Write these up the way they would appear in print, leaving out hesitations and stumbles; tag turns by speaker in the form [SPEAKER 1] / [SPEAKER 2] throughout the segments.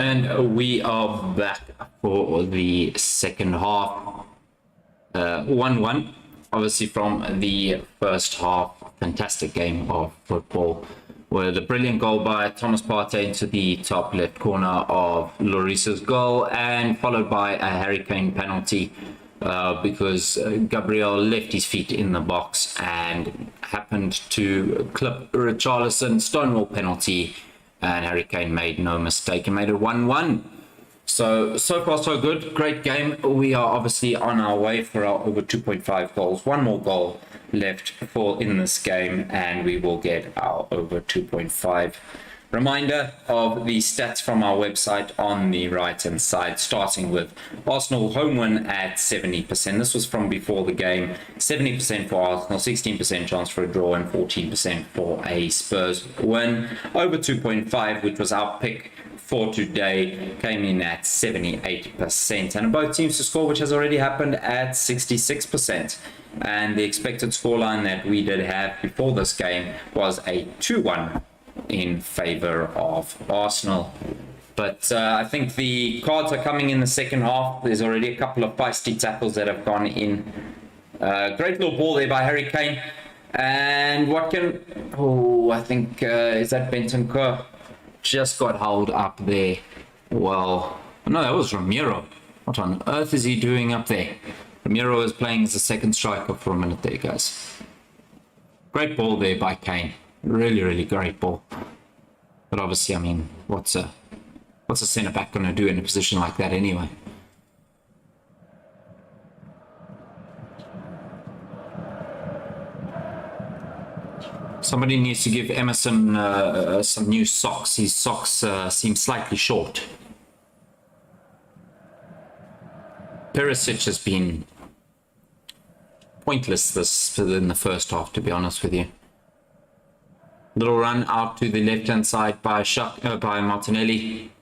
[SPEAKER 1] And we are back for the second half. 1-1, obviously from the first half. Fantastic game of football with a brilliant goal by Thomas Partey into the top left corner of Lloris's goal, and followed by a Harry Kane penalty because Gabriel left his feet in the box and happened to clip Richarlison. Stonewall penalty, and Harry Kane made no mistake and made it 1-1. So far so good. Great game. We are obviously on our way for our over 2.5 goals. One more goal left in this game and we will get our over 2.5. Reminder of the stats from our website on the right hand side, starting with Arsenal home win at 70%. This was from before the game. 70% for Arsenal, 16% chance for a draw, and 14% for a Spurs win. Over 2.5, which was our pick for today, came in at 78%. And both teams to score, which has already happened, at 66%. And the expected scoreline that we did have before this game was a 2-1 in favor of Arsenal. But I think the cards are coming in the second half. There's already a couple of feisty tackles that have gone in. Great little ball there by Harry Kane. And I think, is that Bentancur? Just got held up there. Well, no, that was Ramiro. What on earth is he doing up there? Ramiro is playing as a second striker for a minute there, guys. Great ball there by Kane. Really, really great ball. But obviously, I mean, what's a centre-back going to do in a position like that anyway? Somebody needs to give Emerson some new socks. His socks seem slightly short. Perisic has been pointless in the first half, to be honest with you. Little run out to the left-hand side by Martinelli.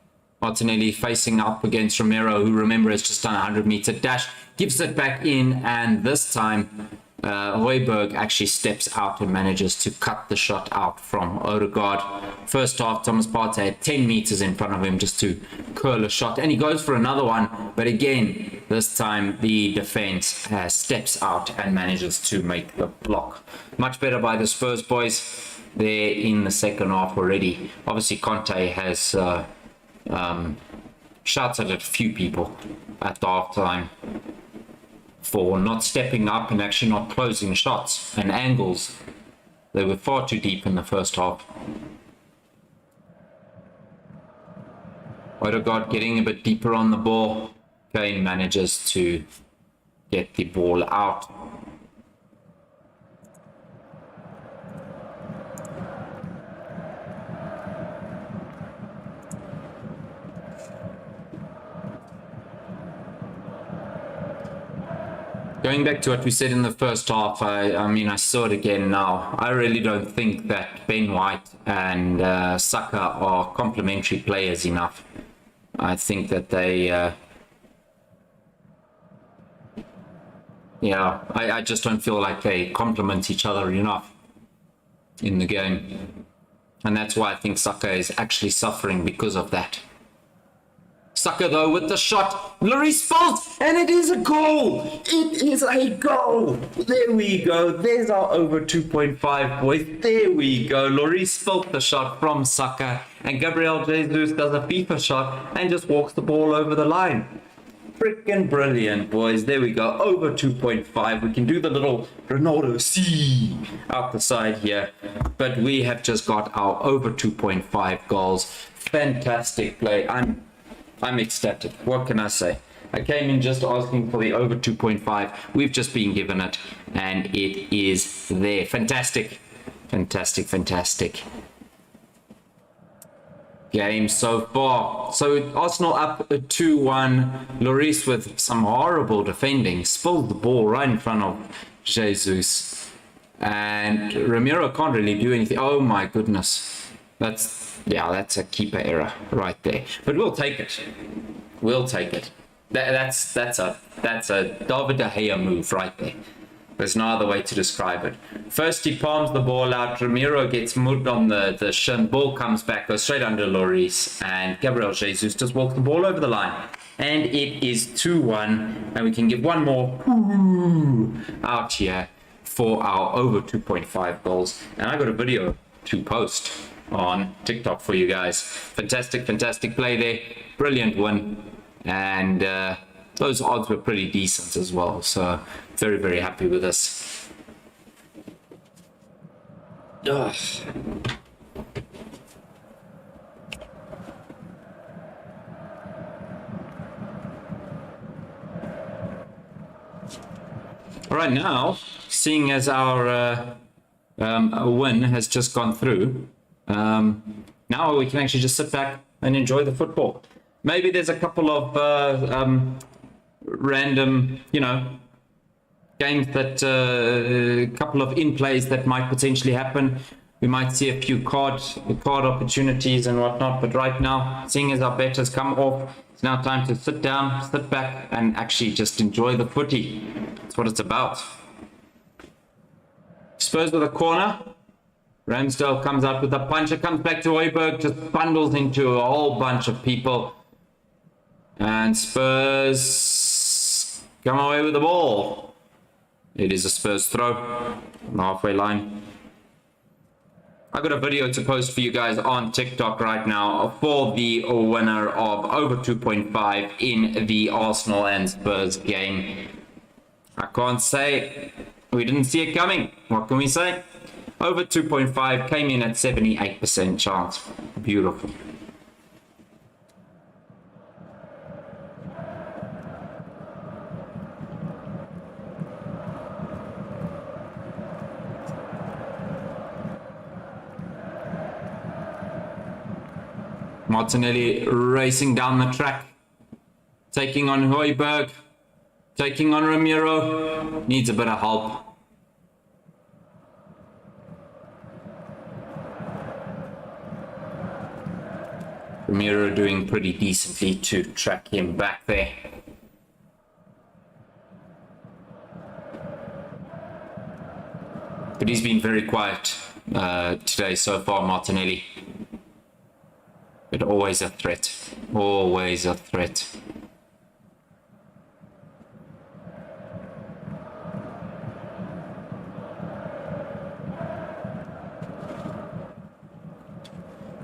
[SPEAKER 1] Martinelli facing up against Romero, who, remember, has just done a 100-meter dash. Gives it back in, and this time Højbjerg actually steps out and manages to cut the shot out from Odegaard. First half, Thomas Partey had 10 meters in front of him just to curl a shot, and he goes for another one, but again, this time the defense steps out and manages to make the block. Much better by the Spurs boys there in the second half already. Obviously, Conte has shouted at a few people at the half time for not stepping up and actually not closing shots and angles. They were far too deep in the first half. Odegaard getting a bit deeper on the ball. Kane manages to get the ball out. Going back to what we said in the first half, I mean, I saw it again now. I really don't think that Ben White and Saka are complementary players enough. I think that they... I just don't feel like they complement each other enough in the game. And that's why I think Saka is actually suffering because of that. Saka, though, with the shot. Lloris falls, and it is a goal. It is a goal. There we go. There's our over 2.5, boys. There we go. Lloris felt the shot from Saka, and Gabriel Jesus does a FIFA shot and just walks the ball over the line. Freaking brilliant, boys. There we go. Over 2.5. We can do the little Ronaldo C out the side here, but we have just got our over 2.5 goals. Fantastic play. I'm ecstatic. What can I say? I came in just asking for the over 2.5. We've just been given it, and it is there. Fantastic. Fantastic, fantastic game so far. So Arsenal up 2-1. Lloris with some horrible defending. Spilled the ball right in front of Jesus. And Ramiro can't really do anything. Oh my goodness. That's a keeper error right there. But we'll take it. We'll take it. That's a David De Gea move right there. There's no other way to describe it. First, he palms the ball out. Ramiro gets moved on the shin. Ball comes back, goes straight under Lloris. And Gabriel Jesus just walks the ball over the line. And it is 2-1. And we can give one more out here for our over 2.5 goals. And I got a video to post on TikTok for you guys. Fantastic play there. Brilliant win. And those odds were pretty decent as well. So very happy with this. Ugh. All right, now, seeing as our win has just gone through, now we can actually just sit back and enjoy the football. Maybe there's a couple of random, games that, a couple of in-plays that might potentially happen. We might see a few card opportunities and whatnot, but right now, seeing as our bet has come off, it's now time to sit down, sit back, and actually just enjoy the footy. That's what it's about. Spurs with a corner. Ramsdale comes out with a punch. It comes back to Højbjerg, just bundles into a whole bunch of people. And Spurs come away with the ball. It is a Spurs throw on the halfway line. I got a video to post for you guys on TikTok right now for the winner of over 2.5 in the Arsenal and Spurs game. I can't say we didn't see it coming. What can we say? Over 2.5 came in at 78% chance. Beautiful. Martinelli racing down the track, taking on Højbjerg, taking on Ramiro, needs a bit of help. Ramiro doing pretty decently to track him back there. But he's been very quiet today so far, Martinelli. But always a threat. Always a threat.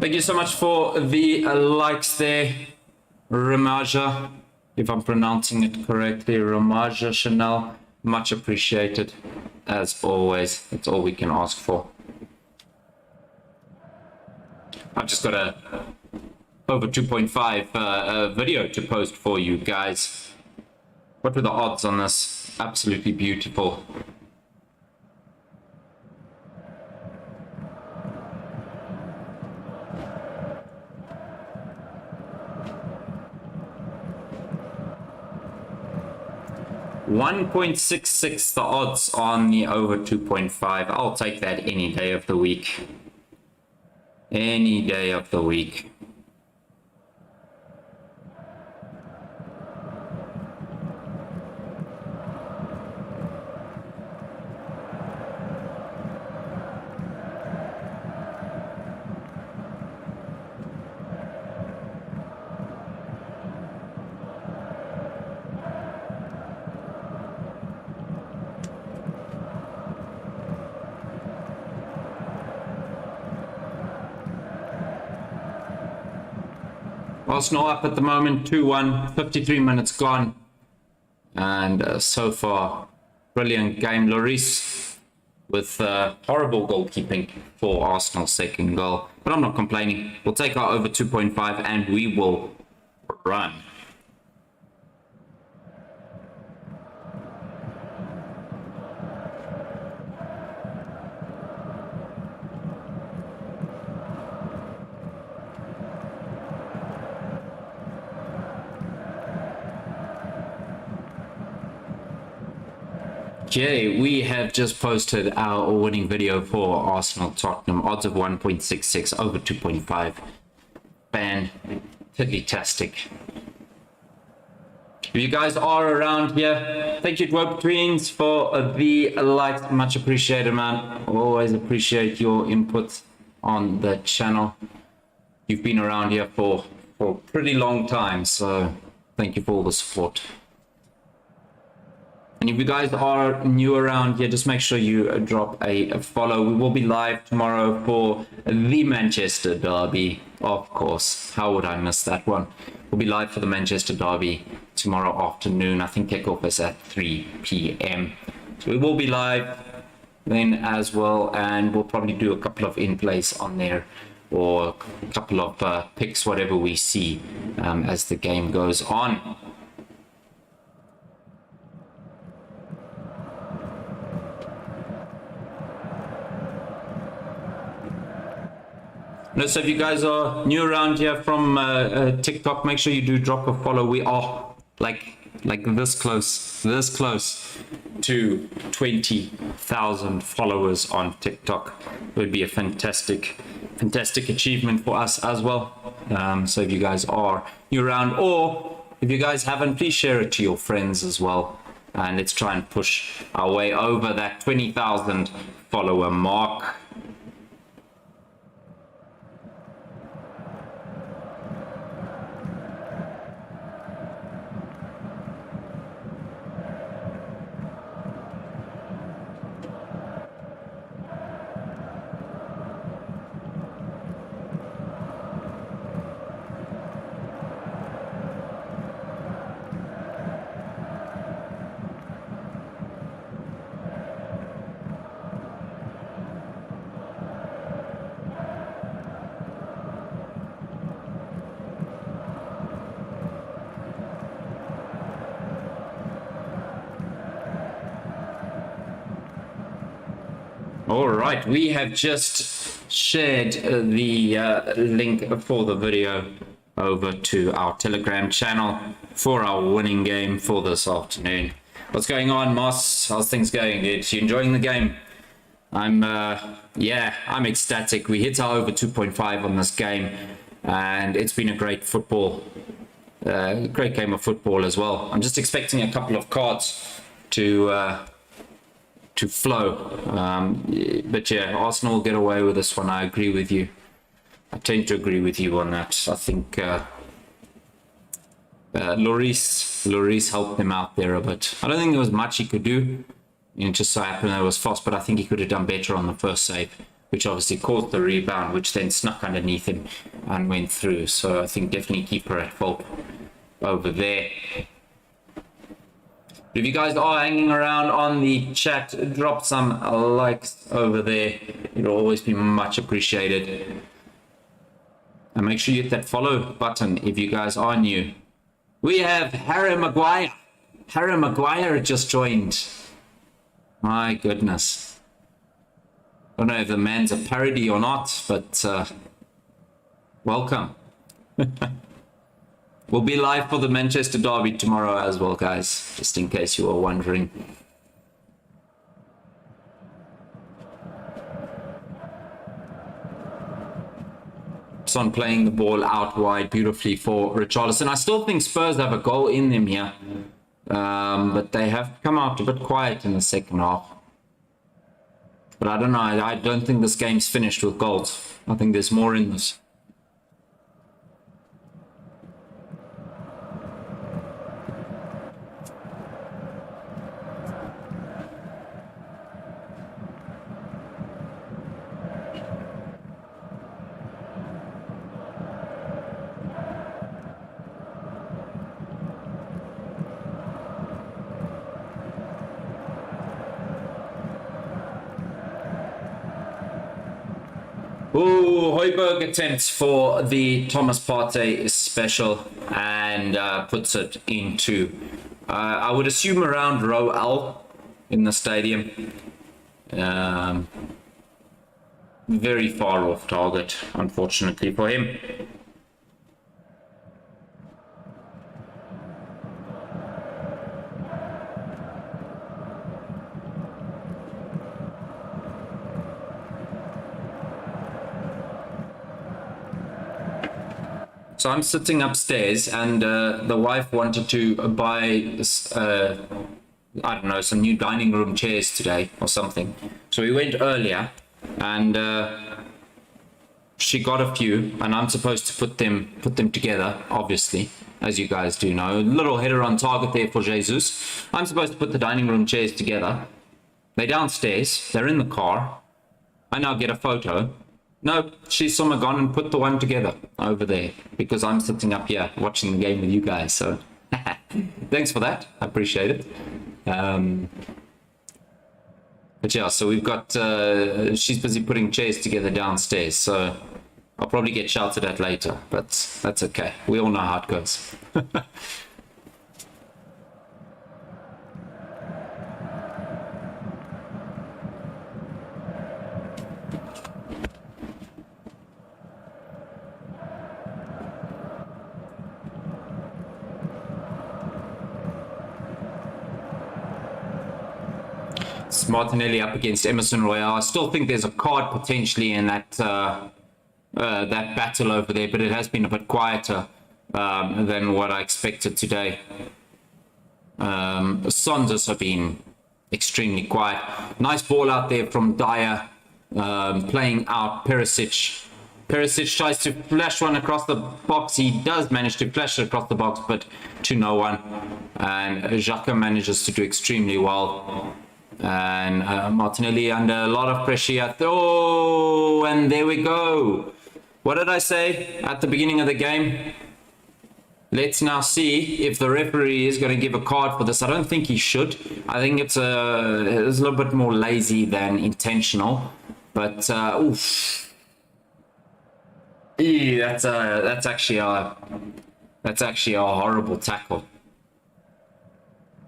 [SPEAKER 1] Thank you so much for the likes there, Ramaja, if I'm pronouncing it correctly, Ramaja Chanel. Much appreciated, as always. That's all we can ask for. I've just got a over 2.5 video to post for you guys. What were the odds on this? Absolutely beautiful. $1.66 the odds on the over 2.5. I'll take that any day of the week. Any day of the week. Arsenal up at the moment, 2-1, 53 minutes gone. And so far, brilliant game. Lloris with horrible goalkeeping for Arsenal's second goal. But I'm not complaining. We'll take our over 2.5 and we will run. Okay, we have just posted our winning video for Arsenal Tottenham. Odds of 1.66 over 2.5. Fantastic. If you guys are around here, thank you, Rope Twins, for the likes. Much appreciated, man. Always appreciate your input on the channel. You've been around here for a pretty long time, so thank you for all the support. And if you guys are new around here, just make sure you drop a follow. We will be live tomorrow for the Manchester Derby, of course. How would I miss that one? We'll be live for the Manchester Derby tomorrow afternoon. I think kickoff is at 3 p.m. So we will be live then as well, and we'll probably do a couple of in-plays on there, or a couple of picks, whatever we see as the game goes on. No, so if you guys are new around here from TikTok, make sure you do drop a follow. We are like this close to 20,000 followers on TikTok. It would be a fantastic achievement for us as well. So if you guys are new around, or if you guys haven't, please share it to your friends as well. And let's try and push our way over that 20,000 follower mark. All right, we have just shared the link for the video over to our Telegram channel for our winning game for this afternoon. What's going on, Moss? How's things going, dude? You enjoying the game? I'm ecstatic. We hit our over 2.5 on this game, and it's been a great game of football as well. I'm just expecting a couple of cards to flow, but yeah, Arsenal will get away with this one. I agree with you. I tend to agree with you on that. I think Lloris helped him out there a bit. I don't think there was much he could do. It just so happened that it was fast, but I think he could have done better on the first save, which obviously caused the rebound, which then snuck underneath him and went through. So I think definitely keeper at fault over there. If you guys are hanging around on the chat, drop some likes over there. It'll always be much appreciated. And make sure you hit that follow button if you guys are new. We have Harry Maguire. Harry Maguire just joined. My goodness. I don't know if the man's a parody or not, but welcome. We'll be live for the Manchester Derby tomorrow as well, guys, just in case you were wondering. Son playing the ball out wide beautifully for Richarlison. I still think Spurs have a goal in them here, but they have come out a bit quiet in the second half. But I don't know, I don't think this game's finished with goals. I think there's more in this. Ooh, Højbjerg attempts for the Thomas Partey special and puts it into, I would assume, around row L in the stadium. Very far off target, unfortunately for him. So I'm sitting upstairs, and the wife wanted to buy, I don't know, some new dining room chairs today or something. So we went earlier, and she got a few, and I'm supposed to put them together, obviously, as you guys do know. Little header on target there for Jesus. I'm supposed to put the dining room chairs together. They're downstairs. They're in the car. I now get a photo. No, she saw me gone and put the one together over there, because I'm sitting up here watching the game with you guys. So thanks for that. I appreciate it. But yeah, so we've got, she's busy putting chairs together downstairs, so I'll probably get shouted at later, but that's okay. We all know how it goes. Martinelli up against Emerson Royale. I still think there's a card potentially in that that battle over there, but it has been a bit quieter than what I expected today. Saunders have been extremely quiet. Nice ball out there from Dyer, playing out Perisic. Perisic tries to flash one across the box. He does manage to flash it across the box, but to no one. And Xhaka manages to do extremely well. And Martinelli under a lot of pressure. Oh, and there we go. What did I say at the beginning of the game? Let's now see if the referee is going to give a card for this. I don't think he should. I think it's a little bit more lazy than intentional. But oof. Ew, that's actually a horrible tackle.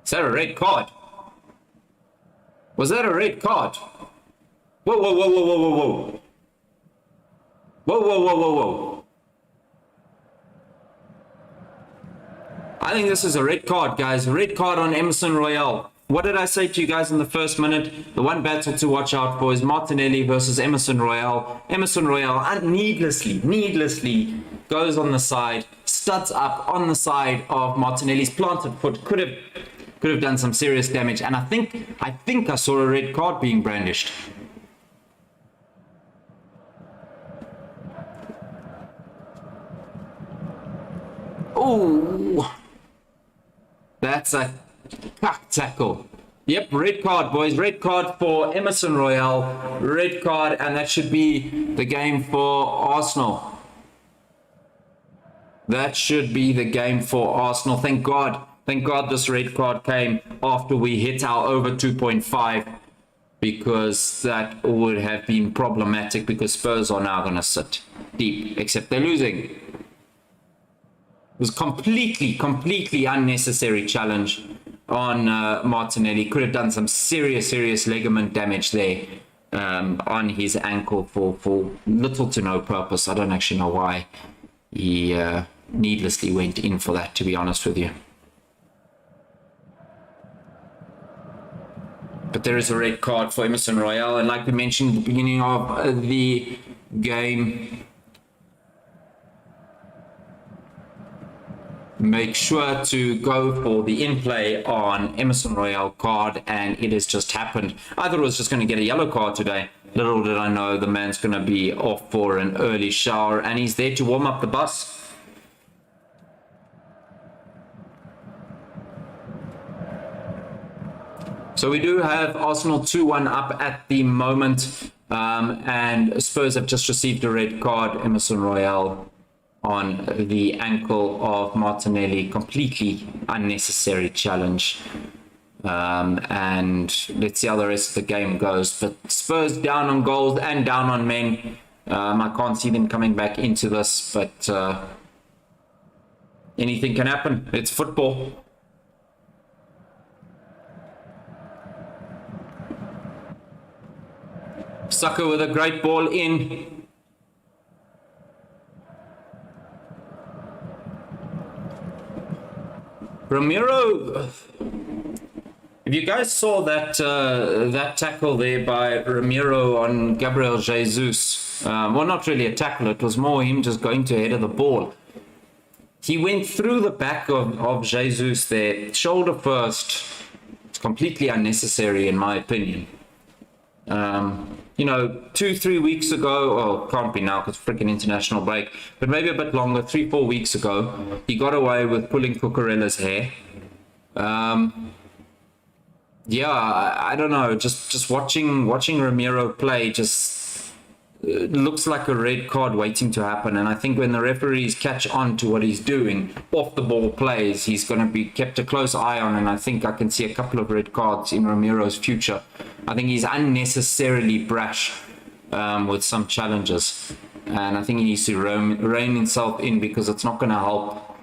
[SPEAKER 1] Is that a red card? Was that a red card? Whoa, whoa, whoa, whoa, whoa, whoa, whoa. Whoa, whoa, whoa, whoa, whoa. I think this is a red card, guys. Red card on Emerson Royale. What did I say to you guys in the first minute? The one battle to watch out for is Martinelli versus Emerson Royale. Emerson Royale needlessly goes on the side, studs up on the side of Martinelli's planted foot. Could have done some serious damage, and I think I saw a red card being brandished. Oh, that's a cuck tackle. Yep, red card, boys. Red card for Emerson Royale. Red card, and that should be the game for Arsenal. That should be the game for Arsenal. Thank God. Thank God this red card came after we hit our over 2.5, because that would have been problematic, because Spurs are now going to sit deep, except they're losing. It was completely unnecessary challenge on Martinelli. Could have done some serious ligament damage there on his ankle for little to no purpose. I don't actually know why he needlessly went in for that, to be honest with you. But there is a red card for Emerson Royale, and like we mentioned at the beginning of the game, make sure to go for the in-play on Emerson Royale card, and it has just happened. I thought it was just going to get a yellow card today. Little did I know the man's going to be off for an early shower, and he's there to warm up the bus. So we do have Arsenal 2-1 up at the moment, and Spurs have just received a red card. Emerson Royale on the ankle of Martinelli, completely unnecessary challenge. And let's see how the rest of the game goes. But Spurs down on goals and down on men. I can't see them coming back into this, but anything can happen. It's football. Saka with a great ball in. Ramiro. If you guys saw that that tackle there by Ramiro on Gabriel Jesus, well, not really a tackle. It was more him just going to head of the ball. he went through the back of Jesus there, shoulder first. It's completely unnecessary in my opinion. You know, 2-3 weeks ago, oh, can't be now because freaking international break, but maybe a bit longer, 3-4 weeks ago, he got away with pulling Cucurella's hair. Yeah, I don't know, just watching Ramiro play just looks like a red card waiting to happen. And I think when the referees catch on to what he's doing, off the ball plays, he's going to be kept a close eye on, and I think I can see a couple of red cards in Ramiro's future. I think he's unnecessarily brash with some challenges, and I think he needs to rein himself in, because it's not going to help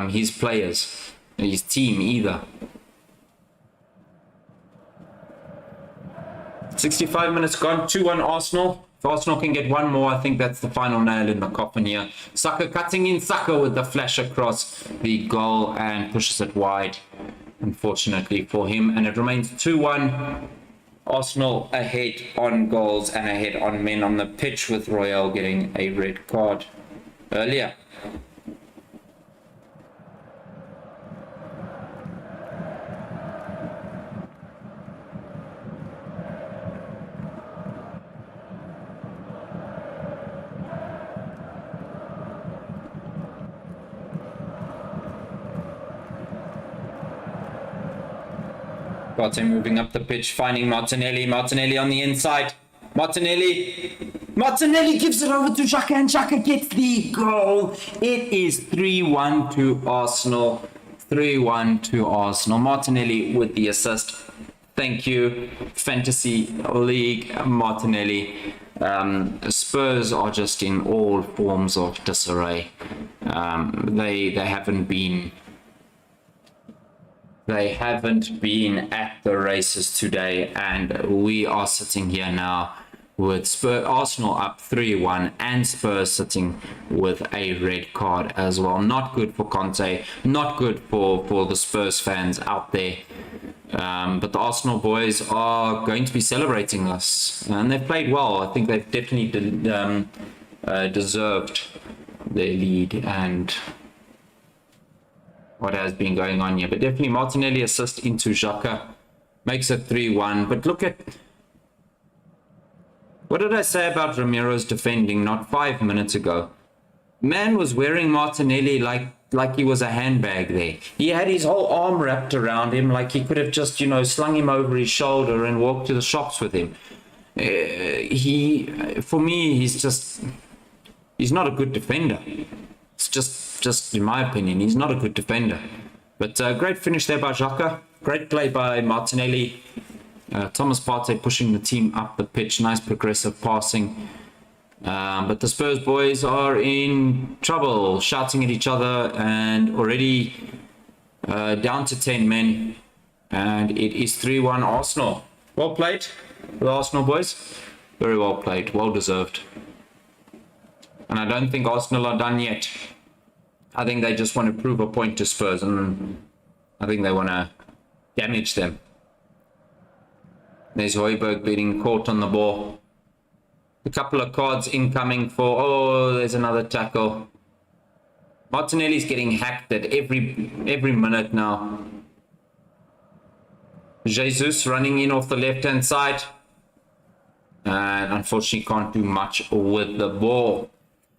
[SPEAKER 1] his players, his team either. 65 minutes gone, 2-1 Arsenal. If Arsenal can get one more, I think that's the final nail in the coffin here. Saka cutting in, Saka with the flash across the goal and pushes it wide, unfortunately for him. And it remains 2-1. Arsenal ahead on goals and ahead on men on the pitch, with Royale getting a red card earlier. Partey moving up the pitch, finding Martinelli. Martinelli on the inside. Martinelli gives it over to Xhaka, and Xhaka gets the goal. It is 3-1 to Arsenal. 3-1 to Arsenal. Martinelli with the assist. Thank you, Fantasy League Martinelli. Spurs are just in all forms of disarray. They haven't been at the races today, and we are sitting here now with Arsenal up 3-1 and Spurs sitting with a red card as well. Not good for Conte, not good for the Spurs fans out there. But the Arsenal boys are going to be celebrating this, and they've played well. I think they've definitely deserved their lead and what has been going on here. But definitely Martinelli assist into Xhaka makes it 3-1. But look at, what did I say about Ramiro's defending not 5 minutes ago? Man was wearing Martinelli like he was a handbag there. He had his whole arm wrapped around him, like he could have just, you know, slung him over his shoulder and walked to the shops with him. For me, he's not a good defender. It's just in my opinion, he's not a good defender. But great finish there by Xhaka. Great play by Martinelli. Thomas Partey pushing the team up the pitch. Nice progressive passing. But the Spurs boys are in trouble, shouting at each other, and already down to 10 men. And it is 3-1 Arsenal. Well played, the Arsenal boys. Very well played, well deserved. And I don't think Arsenal are done yet. I think they just want to prove a point to Spurs, and I think they want to damage them. There's Højbjerg being caught on the ball. A couple of cards incoming for... Oh, there's another tackle. Martinelli's getting hacked at every minute now. Jesus running in off the left-hand side. And unfortunately can't do much with the ball.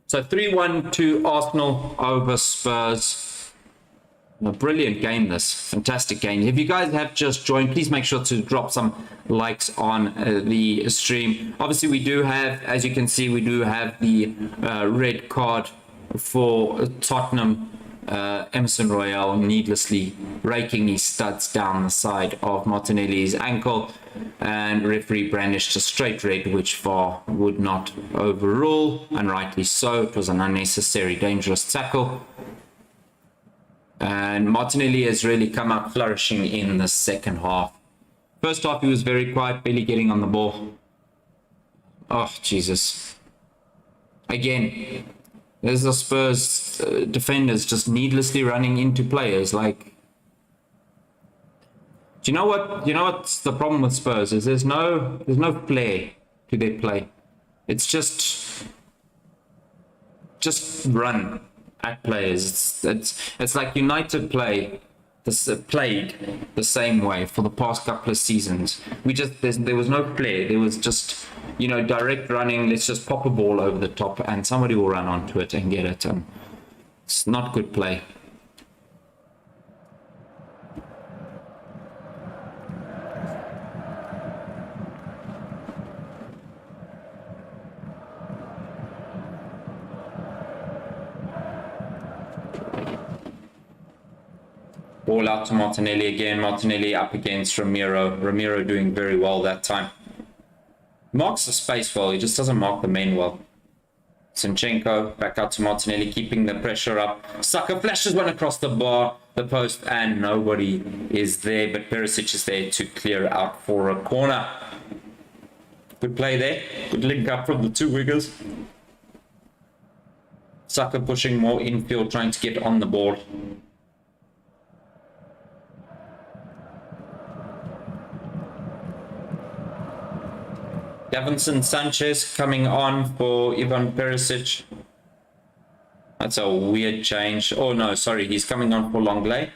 [SPEAKER 1] So 3-1 to Arsenal over Spurs. A brilliant game this. Fantastic game. If you guys have just joined, please make sure to drop some likes on the stream. Obviously we do have, as you can see, we do have the red card for Tottenham. Emerson Royale needlessly raking his studs down the side of Martinelli's ankle, and referee brandished a straight red, which VAR would not overrule, and rightly so. It was an unnecessary dangerous tackle, and Martinelli has really come up flourishing in the second half. First half he was very quiet, barely getting on the ball. Oh Jesus, again there's the Spurs defenders just needlessly running into players. Like, do you know what's the problem with Spurs is there's no flair to their play. It's just run. at players. It's like United play this played the same way for the past couple of seasons. There was no play. There was just, you know, direct running. Let's just pop a ball over the top and somebody will run onto it and get it. And it's not good play. Ball out to Martinelli again. Martinelli up against Ramiro. Ramiro doing very well that time. Marks the space well. He just doesn't mark the men well. Zinchenko back out to Martinelli, keeping the pressure up. Saka flashes one across the bar, the post, and nobody is there. But Perisic is there to clear out for a corner. Good play there. Good link up from the two wingers. Saka pushing more infield, trying to get on the ball. Davinson Sanchez coming on for Ivan Perisic. That's a weird change. Oh no, sorry, he's coming on for Longley.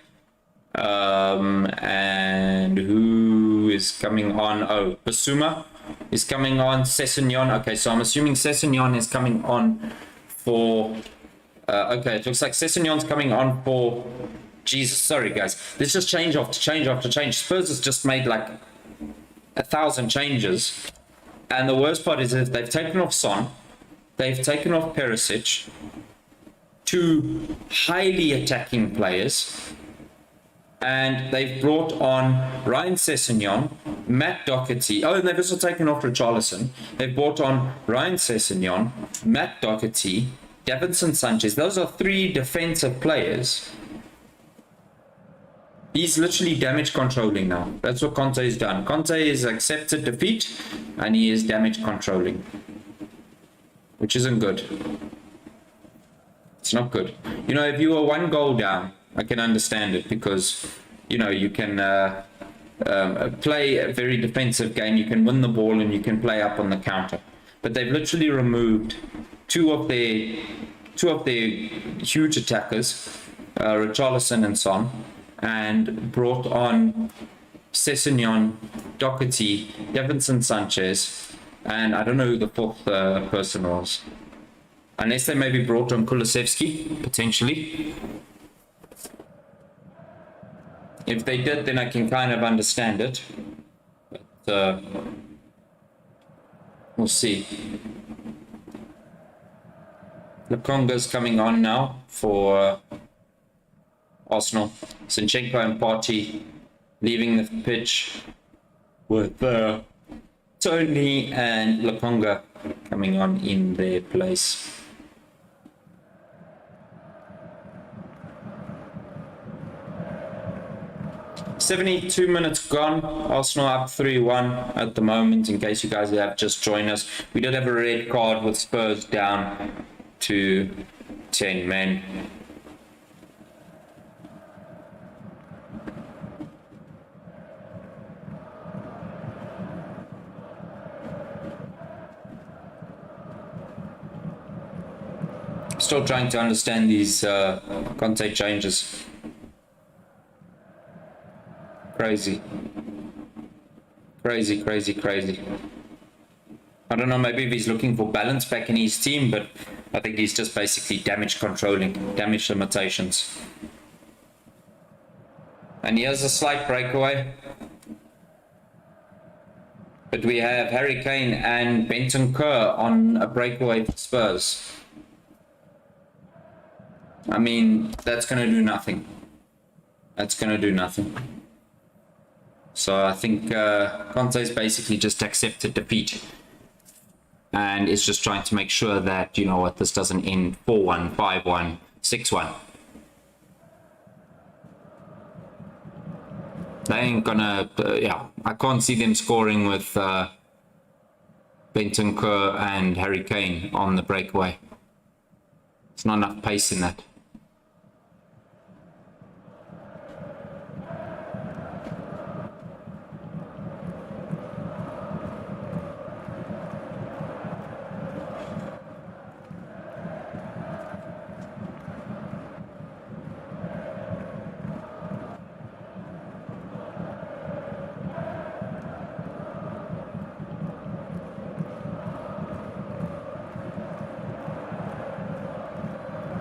[SPEAKER 1] And who is coming on? Oh, Basuma is coming on. Sessegnon. Okay, so I'm assuming Sessegnon is coming on for... okay, it looks like Sessegnon's coming on for... Jesus, sorry guys. This just change after change after change. Spurs has just made like 1,000 changes. And the worst part is that they've taken off Son, they've taken off Perisic, two highly attacking players, and they've brought on Ryan Sessegnon, Matt Doherty. Oh, and they've also taken off Richarlison. They've brought on Ryan Sessegnon, Matt Doherty, Davinson Sanchez. Those are three defensive players. He's literally damage controlling now. That's what Conte has done. Conte has accepted defeat and he is damage controlling, which isn't good. It's not good. You know, if you were 1 goal down, I can understand it because, you know, you can play a very defensive game. You can win the ball and you can play up on the counter. But they've literally removed two of their huge attackers, Richarlison and Son, and brought on Sessegnon, Doherty, Davinson Sanchez, and I don't know who the fourth person was. Unless they maybe brought on Kulusevski, potentially. If they did, then I can kind of understand it. But we'll see. Lukonga's coming on now for Arsenal. Zinchenko and Partey leaving the pitch with Tony and Lukonga coming on in their place. "72 minutes gone. Arsenal up 3-1 at the moment, in case you guys have just joined us. We did have a red card with Spurs down to 10 men. Still trying to understand these Conte changes. Crazy. I don't know, maybe if he's looking for balance back in his team, but I think he's just basically damage controlling, damage limitations. And here's a slight breakaway. But we have Harry Kane and Bentancur on a breakaway for Spurs. I mean, that's going to do nothing. So I think Conte's basically just accepted defeat. And is just trying to make sure that, you know what, this doesn't end 4-1, 5-1, 6-1. They ain't gonna, yeah, I can't see them scoring with Bentancur and Harry Kane on the breakaway. There's not enough pace in that.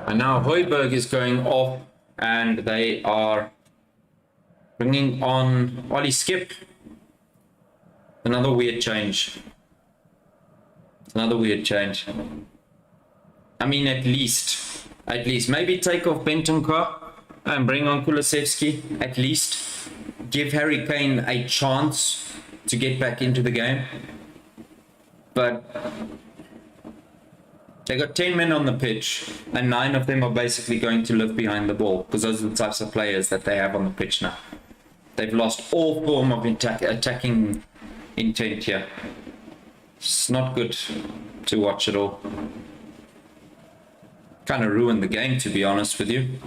[SPEAKER 1] And now Højbjerg is going off, and they are bringing on Ollie Skip. Another weird change. Another weird change. I mean, at least, maybe take off Bentancur and bring on Kulusevski. At least give Harry Kane a chance to get back into the game. But they got 10 men on the pitch, and 9 of them are basically going to live behind the ball, because those are the types of players that they have on the pitch now. They've lost all form of attacking intent here. It's not good to watch at all. Kind of ruined the game, to be honest with you.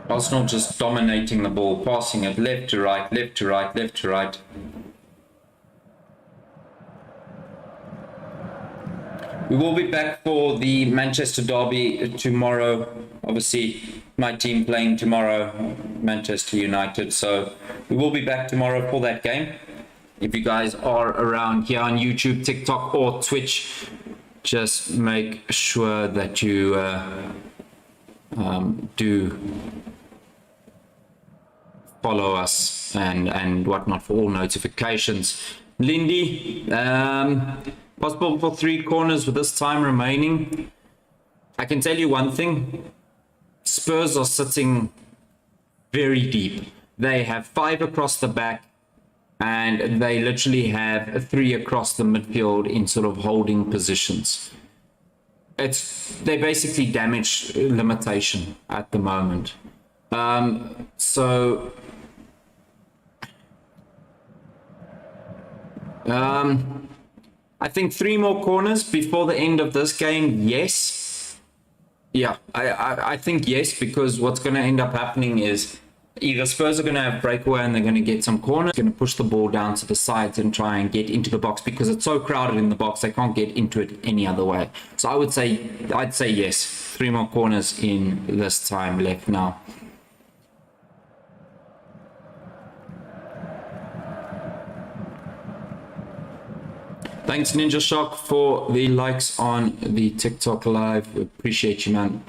[SPEAKER 1] Arsenal just dominating the ball, passing it left to right, left to right, left to right. We will be back for the Manchester derby tomorrow. Obviously, my team playing tomorrow, Manchester United. So we will be back tomorrow for that game. If you guys are around here on YouTube, TikTok, or Twitch, just make sure that you do follow us and whatnot for all notifications. Lindy, possible for 3 corners with this time remaining. I can tell you one thing, Spurs are sitting very deep. They have 5 across the back, and they literally have 3 across the midfield in sort of holding positions. They basically damage limitation at the moment. I think 3 more corners before the end of this game, yes. Yeah, I think yes, because what's going to end up happening is either Spurs are going to have breakaway and they're going to get some corners, going to push the ball down to the sides and try and get into the box, because it's so crowded in the box, they can't get into it any other way. So I'd say yes, 3 more corners in this time left now. Thanks, Ninja Shock, for the likes on the TikTok live. Appreciate you, man.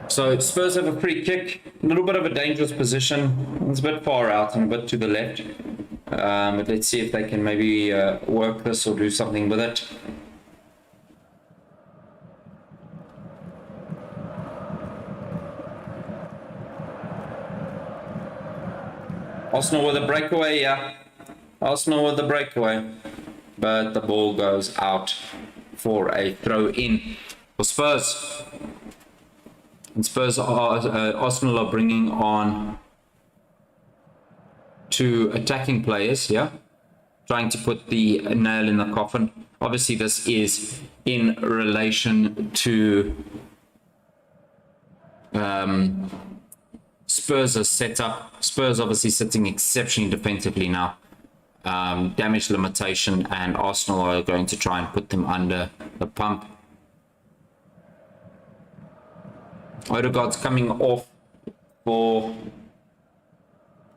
[SPEAKER 1] So Spurs have a free kick, a little bit of a dangerous position. It's a bit far out and a bit to the left. But let's see if they can maybe work this or do something with it. Arsenal with a breakaway, yeah. Arsenal with the breakaway. But the ball goes out for a throw in for Spurs. And Spurs Arsenal are bringing on 2 attacking players, yeah. Trying to put the nail in the coffin. Obviously, this is in relation to Spurs' setup. Spurs obviously sitting exceptionally defensively now. Damage limitation, and Arsenal are going to try and put them under the pump. Odegaard's coming off for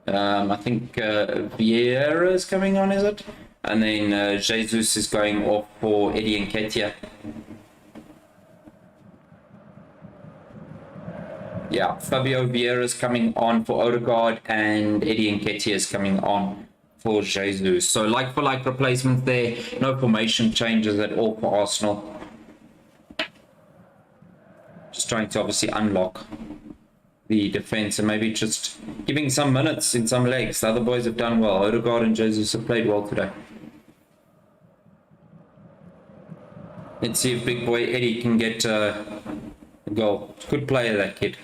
[SPEAKER 1] I think Vieira is coming on, is it? And then Jesus is going off for Eddie Nketiah. Yeah, Fabio Vieira is coming on for Odegaard, and Eddie Nketiah is coming on for Jesus. So like for like replacements there, no formation changes at all for Arsenal. Just trying to obviously unlock the defense and maybe just giving some minutes in some legs. The other boys have done well. Odegaard and Jesus have played well today. Let's see if big boy Eddie can get a goal. Good player, that kid.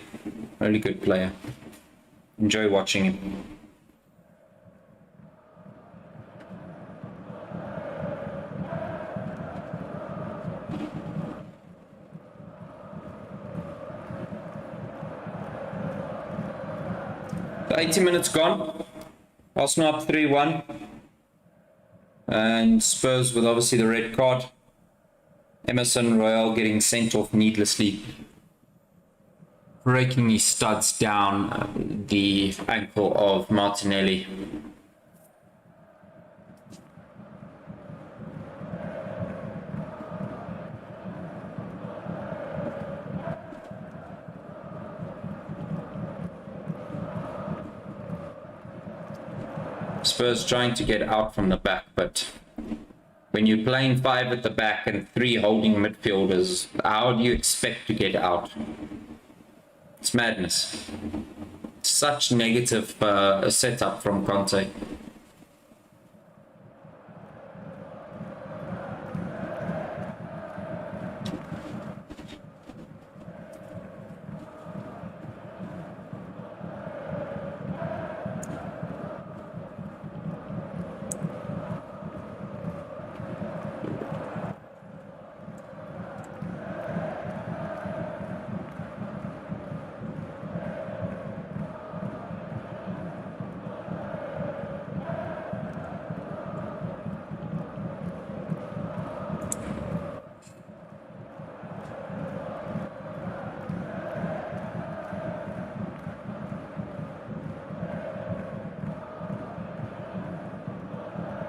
[SPEAKER 1] Really good player. Enjoy watching him. The 80 minutes gone. Arsenal up 3-1. And Spurs with obviously the red card. Emerson Royale getting sent off needlessly, breaking his studs down the ankle of Martinelli. Spurs trying to get out from the back, but when you're playing 5 at the back and 3 holding midfielders, how do you expect to get out? It's madness. Such negative setup from Conte.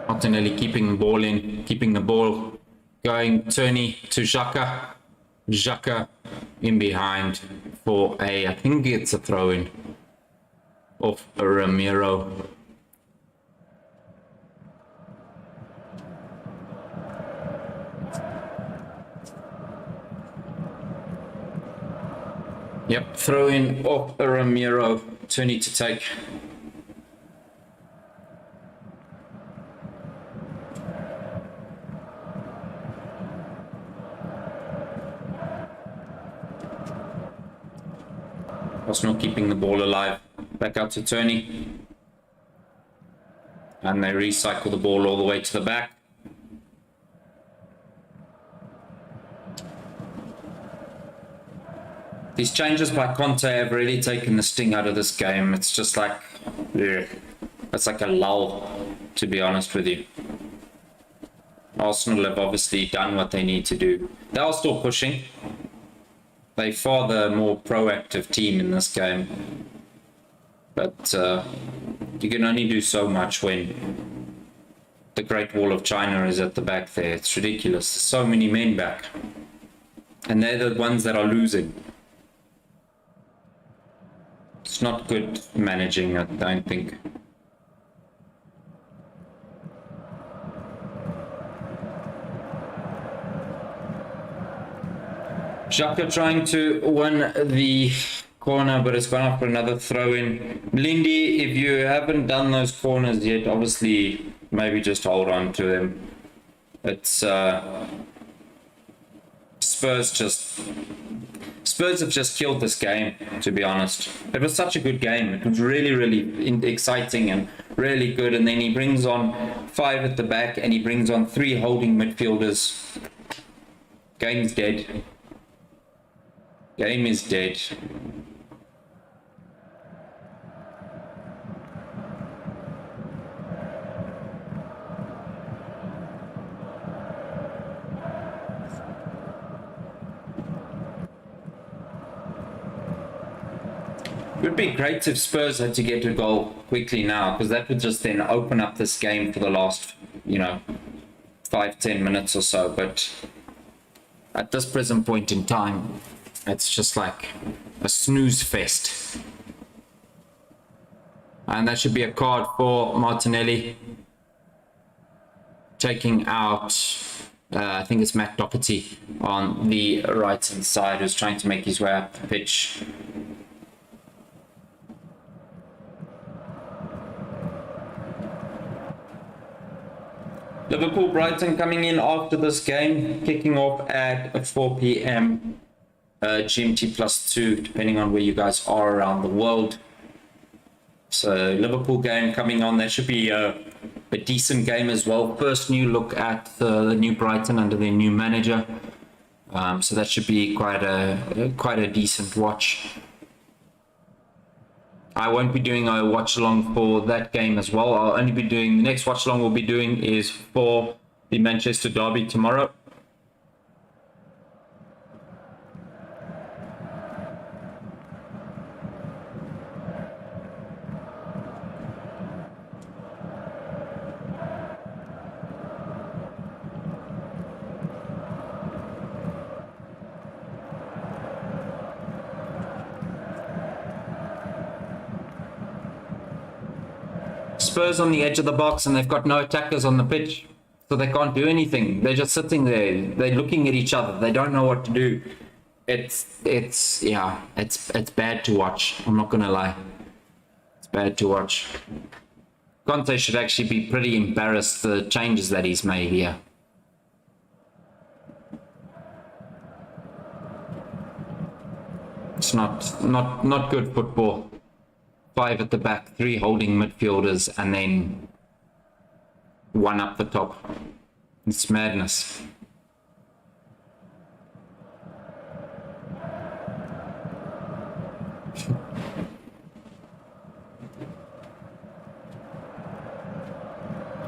[SPEAKER 1] Martinelli keeping the ball in, keeping the ball going. Turney to Xhaka. Xhaka in behind for I think it's a throw in of Ramiro. Yep, throw in of Ramiro. Turney to take. Arsenal keeping the ball alive. Back out to Turney. And they recycle the ball all the way to the back. These changes by Conte have really taken the sting out of this game. It's just like, yeah, it's like a lull, to be honest with you. Arsenal have obviously done what they need to do. They are still pushing. They're far the more proactive team in this game. But you can only do so much when the Great Wall of China is at the back there. It's ridiculous. There's so many men back. And they're the ones that are losing. It's not good managing, I don't think. Xhaka trying to win the corner, but it's gone up for another throw-in. Lindy, if you haven't done those corners yet, obviously maybe just hold on to them. It's Spurs have just killed this game, to be honest. It was such a good game. It was really, really exciting and really good. And then he brings on 5 at the back and he brings on 3 holding midfielders. Game's dead. Game is dead. It would be great if Spurs had to get a goal quickly now, because that would just then open up this game for the last, 5-10 minutes or so. But at this present point in time, it's just like a snooze fest. And that should be a card for Martinelli. Taking out, I think it's Matt Doherty on the right-hand side, who's trying to make his way up the pitch. Liverpool-Brighton coming in after this game, kicking off at 4 p.m. GMT +2, depending on where you guys are around the world. So Liverpool game coming on. That should be a decent game as well. First new look at the new Brighton under their new manager. So that should be quite a decent watch. I won't be doing a watch along for that game as well. I'll only be doing, the next watch along we'll be doing is for the Manchester Derby tomorrow. Spurs on the edge of the box and they've got no attackers on the pitch, so they can't do anything. They're just sitting there. They're looking at each other. They don't know what to do. It's bad to watch. I'm not gonna lie. It's bad to watch. Conte should actually be pretty embarrassed the changes that he's made here. It's not good football. 5 at the back, 3 holding midfielders, and then 1 up the top. It's madness.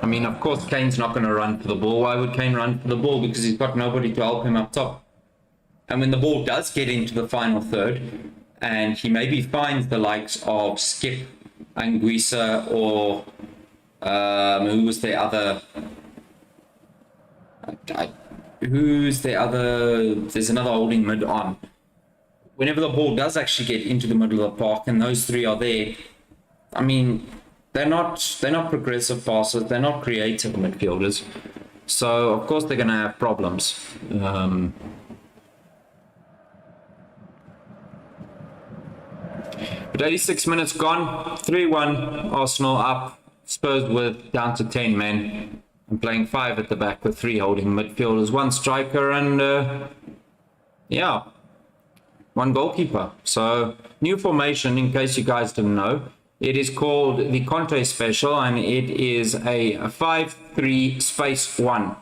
[SPEAKER 1] I mean, of course, Kane's not going to run for the ball. Why would Kane run for the ball? Because he's got nobody to help him up top. And when the ball does get into the final third, and he maybe finds the likes of Skip, Anguissa, or who was the other? Who's the other? There's another holding mid on. Whenever the ball does actually get into the middle of the park, and those 3 are there, I mean, they're not progressive passers. They're not creative midfielders. So of course they're going to have problems. But 86 minutes gone, 3-1, Arsenal up, Spurs with down to 10 men, and playing 5 at the back with 3 holding midfielders, 1 striker, and yeah, 1 goalkeeper. So new formation, in case you guys didn't know, it is called the Conte Special, and it is a 5-3-1.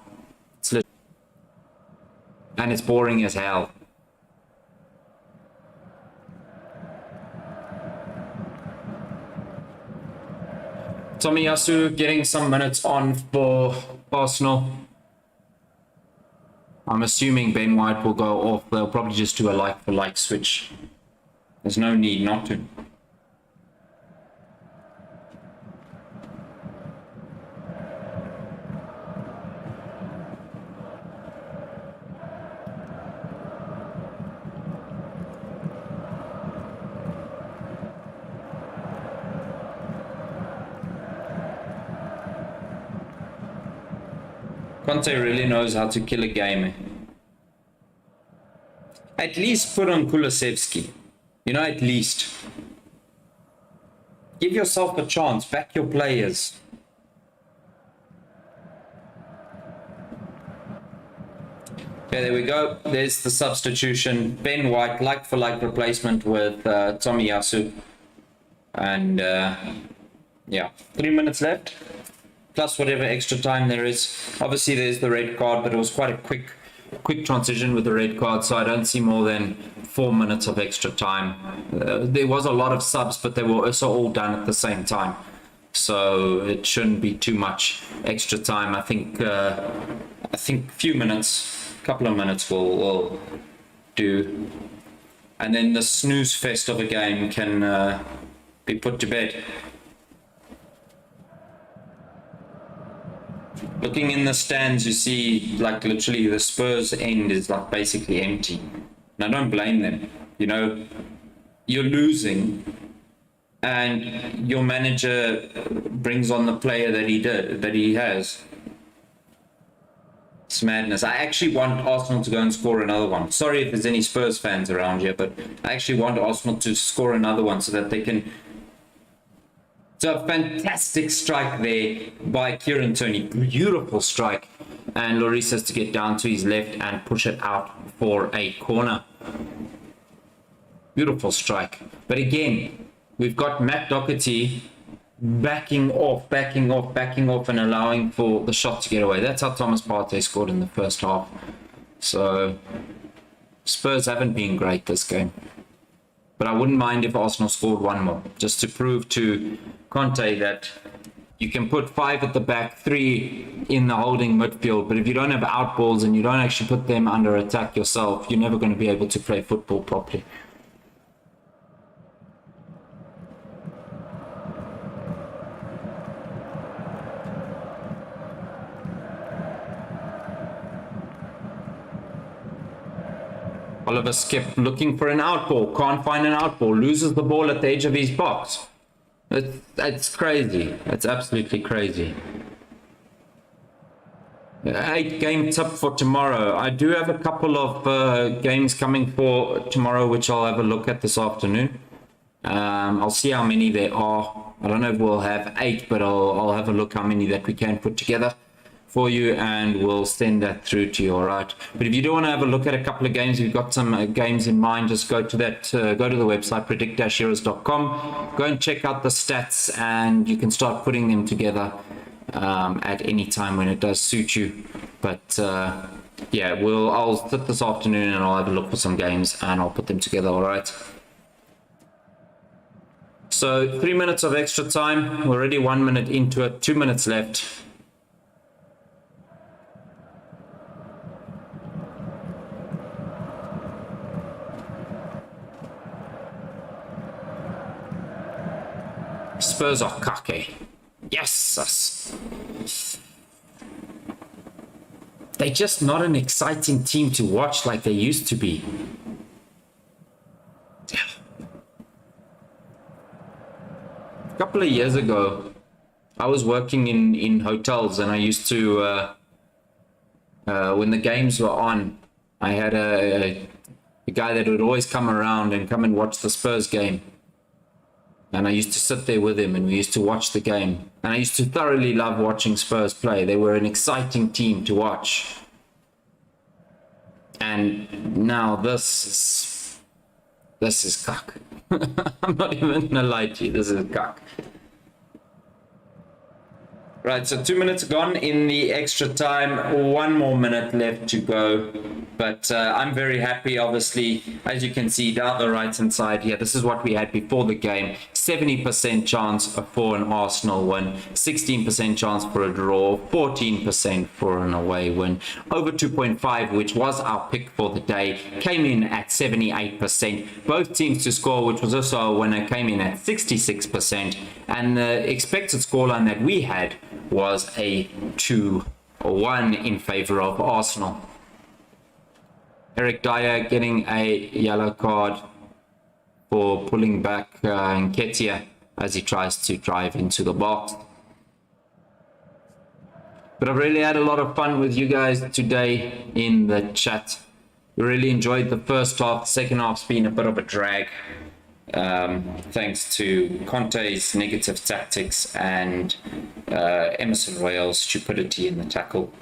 [SPEAKER 1] And it's boring as hell. Tomiyasu getting some minutes on for Arsenal. I'm assuming Ben White will go off. They'll probably just do a like-for-like switch. There's no need not to. Conte really knows how to kill a game. At least put on Kulusevski. You know, at least. Give yourself a chance. Back your players. Okay, there we go. There's the substitution. Ben White, like-for-like replacement with Tomiyasu. And, yeah, 3 minutes left. Plus whatever extra time there is. Obviously there's the red card, but it was quite a quick transition with the red card, so I don't see more than 4 minutes of extra time. There was a lot of subs, but they were also all done at the same time, so it shouldn't be too much extra time. I think a few minutes, a couple of minutes will do, and then the snooze fest of a game can be put to bed. Looking in the stands, you see, like, literally the Spurs end is like basically empty. And I don't blame them. You know, you're losing, and your manager brings on the player that he has. It's madness. I actually want Arsenal to go and score another one. Sorry if there's any Spurs fans around here, but I actually want Arsenal to score another one so that they can. So a fantastic strike there by Kieran Tierney. Beautiful strike. And Lloris has to get down to his left and push it out for a corner. Beautiful strike. But again, we've got Matt Doherty backing off and allowing for the shot to get away. That's how Thomas Partey scored in the first half. So Spurs haven't been great this game. But I wouldn't mind if Arsenal scored one more, just to prove to Conte that you can put 5 at the back, 3 in the holding midfield, but if you don't have outballs and you don't actually put them under attack yourself, you're never going to be able to play football properly. Oliver Skip looking for an outball, can't find an outball, loses the ball at the edge of his box. It's crazy. It's absolutely crazy. 8-game tip for tomorrow. I do have a couple of games coming for tomorrow, which I'll have a look at this afternoon. I'll see how many there are. I don't know if we'll have 8, but I'll have a look how many that we can put together for you, and we'll send that through to you. All right, but if you do want to have a look at a couple of games, you've got some games in mind, just go to that go to the website predict-heroes.com, go and check out the stats, and you can start putting them together at any time when it does suit you. But yeah, I'll sit this afternoon and I'll have a look for some games and I'll put them together. All right, so 3 minutes of extra time. We're already 1 minute into it, 2 minutes left. Spurs are cocky. Yes. They're just not an exciting team to watch like they used to be. A couple of years ago, I was working in hotels, and I used to, when the games were on, I had a guy that would always come around and come and watch the Spurs game. And I used to sit there with him and we used to watch the game. And I used to thoroughly love watching Spurs play. They were an exciting team to watch. And now this is cuck. I'm not even gonna lie to you, this is cuck. Right, so 2 minutes gone in the extra time, 1 more minute left to go. But I'm very happy, obviously. As you can see down the right hand side here, this is what we had before the game. 70% chance for an Arsenal win, 16% chance for a draw, 14% for an away win. Over 2.5, which was our pick for the day, came in at 78%. Both teams to score, which was also a winner, came in at 66%. And the expected scoreline that we had was a 2-1 in favor of Arsenal. Eric Dyer getting a yellow card for pulling back Nketiah as he tries to drive into the box. But I've really had a lot of fun with you guys today in the chat. We really enjoyed the first half. The second half's been a bit of a drag. Thanks to Conte's negative tactics and Emerson Royale's stupidity in the tackle.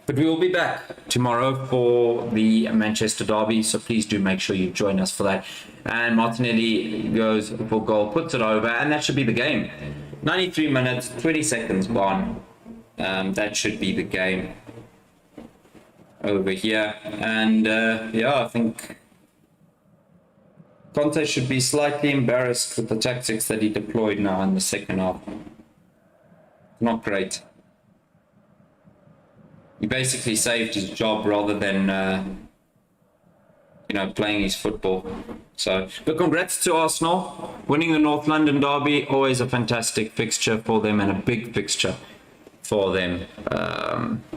[SPEAKER 1] But we will be back tomorrow for the Manchester derby, so please do make sure you join us for that. And Martinelli goes for goal, puts it over, and that should be the game. 93 minutes, 20 seconds gone. That should be the game over here. And yeah, I think Conte should be slightly embarrassed with the tactics that he deployed now in the second half. Not great. He basically saved his job rather than, playing his football. So, but congrats to Arsenal. Winning the North London derby, always a fantastic fixture for them and a big fixture for them.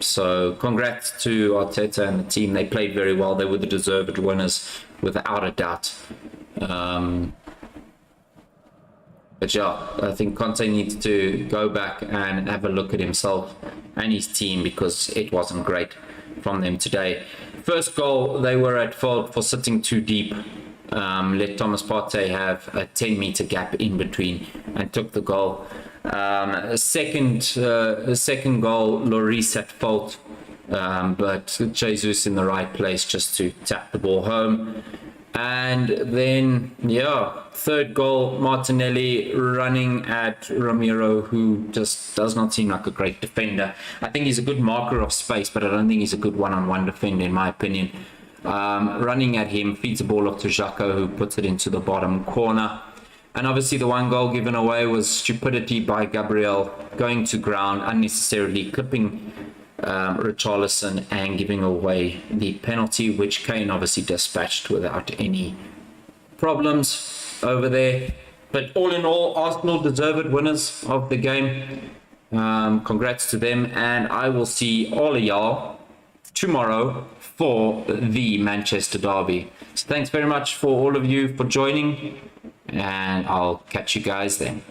[SPEAKER 1] So congrats to Arteta and the team. They played very well. They were the deserved winners, without a doubt. But yeah, I think Conte needs to go back and have a look at himself and his team, because it wasn't great from them today. First goal, they were at fault for sitting too deep. Let Thomas Partey have a 10-meter gap in between and took the goal. Second goal, Lloris at fault, but Jesus in the right place just to tap the ball home. And then, yeah, third goal, Martinelli running at Ramiro, who just does not seem like a great defender. I think he's a good marker of space, but I don't think he's a good one-on-one defender, in my opinion. running at him, feeds the ball off to Xhaka, who puts it into the bottom corner. And obviously the one goal given away was stupidity by Gabriel, going to ground unnecessarily, clipping Richarlison and giving away the penalty, which Kane obviously dispatched without any problems over there. But all in all, Arsenal deserved winners of the game. Congrats to them, and I will see all of y'all tomorrow for the Manchester derby. So thanks very much for all of you for joining, and I'll catch you guys then.